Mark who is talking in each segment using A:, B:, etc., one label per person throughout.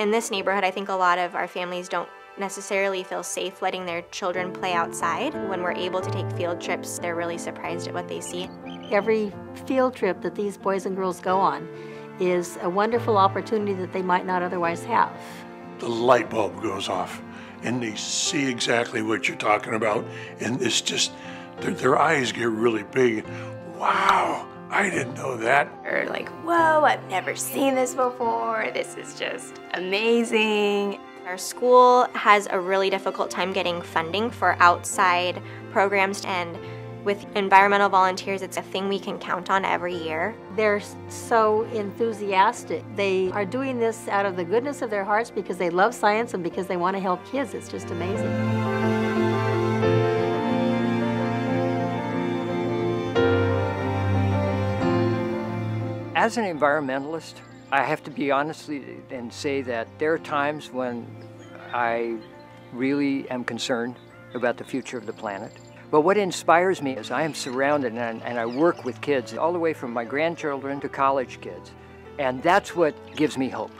A: In this neighborhood, I think a lot of our families don't necessarily feel safe letting their children play outside. When we're able to take field trips, they're really surprised at what they see.
B: Every field trip that these boys and girls go on is a wonderful opportunity that they might not otherwise have.
C: The light bulb goes off and they see exactly what you're talking about, and it's just, their eyes get really big. Wow, I didn't know that.
D: Or like, whoa, I've never seen this before. This is just amazing.
A: Our school has a really difficult time getting funding for outside programs, and with environmental volunteers, it's a thing we can count on every year.
B: They're so enthusiastic. They are doing this out of the goodness of their hearts because they love science and because they want to help kids. It's just amazing.
E: As an environmentalist, I have to be honest and say that there are times when I really am concerned about the future of the planet. But what inspires me is I am surrounded and I work with kids all the way from my grandchildren to college kids. And that's what gives me hope.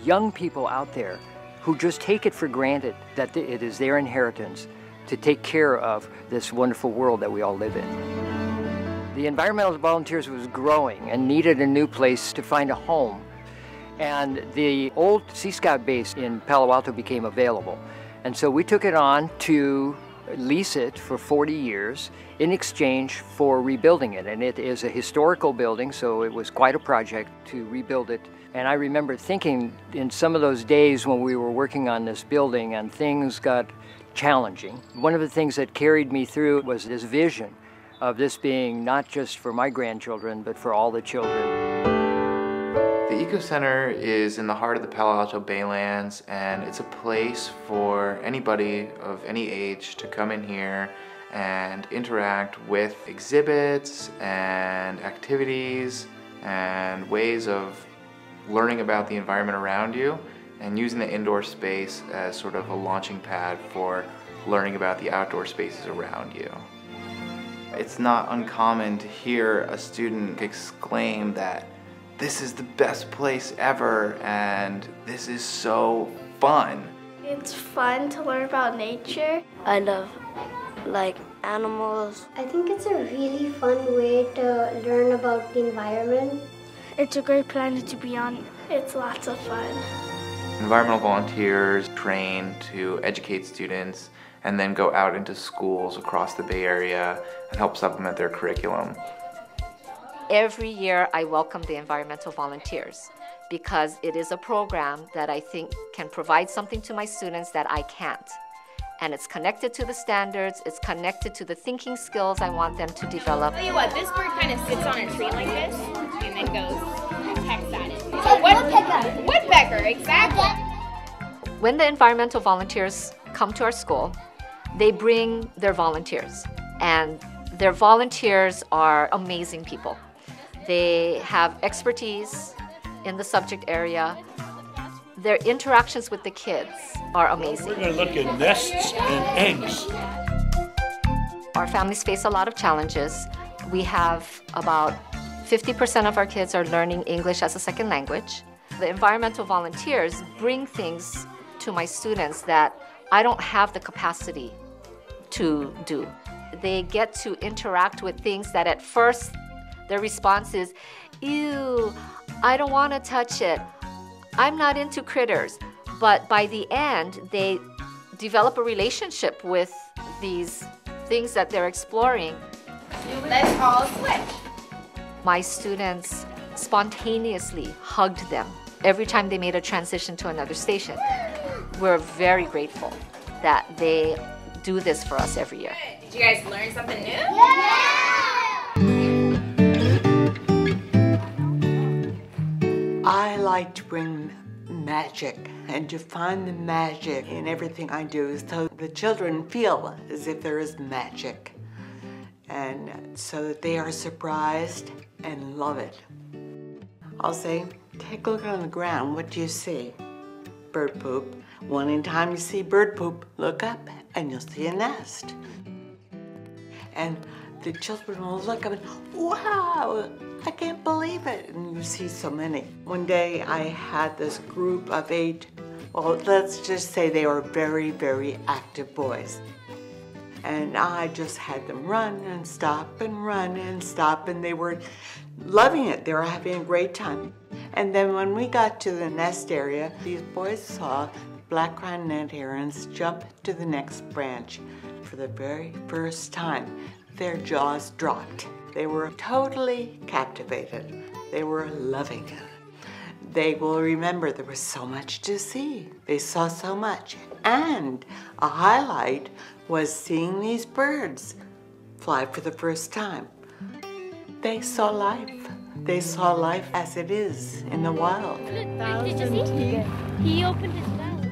E: Young people out there who just take it for granted that it is their inheritance to take care of this wonderful world that we all live in. The environmental volunteers was growing and needed a new place to find a home. And the old Sea Scout base in Palo Alto became available. And so we took it on to lease it for 40 years in exchange for rebuilding it. And it is a historical building, so it was quite a project to rebuild it. And I remember thinking in some of those days when we were working on this building and things got challenging, one of the things that carried me through was this vision of this being not just for my grandchildren, but for all the children.
F: The Eco Center is in the heart of the Palo Alto Baylands, and it's a place for anybody of any age to come in here and interact with exhibits and activities and ways of learning about the environment around you and using the indoor space as sort of a launching pad for learning about the outdoor spaces around you. It's not uncommon to hear a student exclaim that this is the best place ever and this is so fun.
G: It's fun to learn about nature.
H: I love animals.
I: I think it's a really fun way to learn about the environment.
G: It's a great planet to be on. It's lots of fun.
F: Environmental volunteers train to educate students and then go out into schools across the Bay Area and help supplement their curriculum.
J: Every year I welcome the environmental volunteers because it is a program that I think can provide something to my students that I can't. And it's connected to the standards, it's connected to the thinking skills I want them to develop.
D: Tell you what, this bird kind of sits on a tree like this and then goes and pecks at it. So woodpecker, exactly.
J: When the environmental volunteers come to our school, they bring their volunteers, and their volunteers are amazing people. They have expertise in the subject area. Their interactions with the kids are amazing.
C: We're going to look at nests and eggs.
J: Our families face a lot of challenges. We have about 50% of our kids are learning English as a second language. The environmental volunteers bring things to my students that I don't have the capacity to do. They get to interact with things that at first their response is, ew, I don't want to touch it. I'm not into critters. But by the end, they develop a relationship with these things that they're exploring.
D: Let's all switch.
J: My students spontaneously hugged them every time they made a transition to another station. We're very grateful that they do this for us every year.
D: Did you guys learn something new?
K: I like to bring magic and to find the magic in everything I do so the children feel as if there is magic, and so that they are surprised and love it. I'll say, take a look on the ground. What do you see? Bird poop. One anytime you see bird poop, look up and you'll see a nest. And the children will look up and, wow, I can't believe it. And you see so many. One day I had this group of 8 Well, let's just say they were very, very active boys. And I just had them run and stop and run and stop, and they were loving it. They were having a great time. And then when we got to the nest area, these boys saw black crowned net herons jump to the next branch. For the very first time, their jaws dropped. They were totally captivated. They were loving it. They will remember there was so much to see. They saw so much. And a highlight was seeing these birds fly for the first time. They saw life. They saw life as it is in the wild.
G: Did you see? He opened his mouth.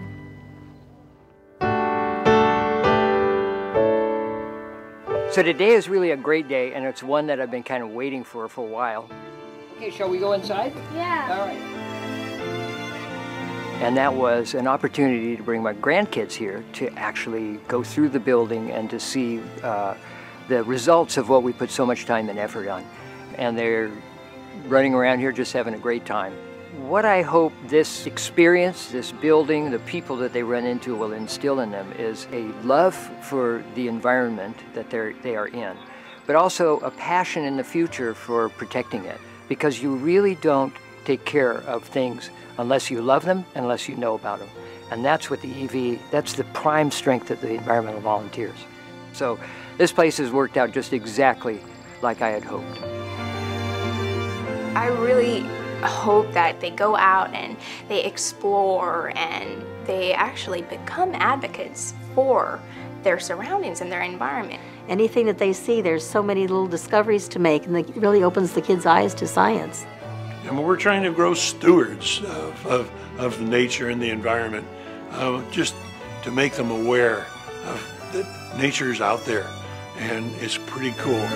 E: So today is really a great day, and it's one that I've been kind of waiting for a while. Okay, shall we go inside?
G: Yeah.
E: All right. And that was an opportunity to bring my grandkids here to actually go through the building and to see the results of what we put so much time and effort on. And they're running around here just having a great time. What I hope this experience, this building, the people that they run into will instill in them is a love for the environment that they are in, but also a passion in the future for protecting it. Because you really don't take care of things unless you love them, unless you know about them. And that's what the EV, that's the prime strength of the environmental volunteers. So this place has worked out just exactly like I had hoped.
D: I really hope that they go out and they explore and they actually become advocates for their surroundings and their environment.
B: Anything that they see, there's so many little discoveries to make, and it really opens the kids' eyes to science.
C: And we're trying to grow stewards of nature and the environment, just to make them aware of that nature's out there, and it's pretty cool.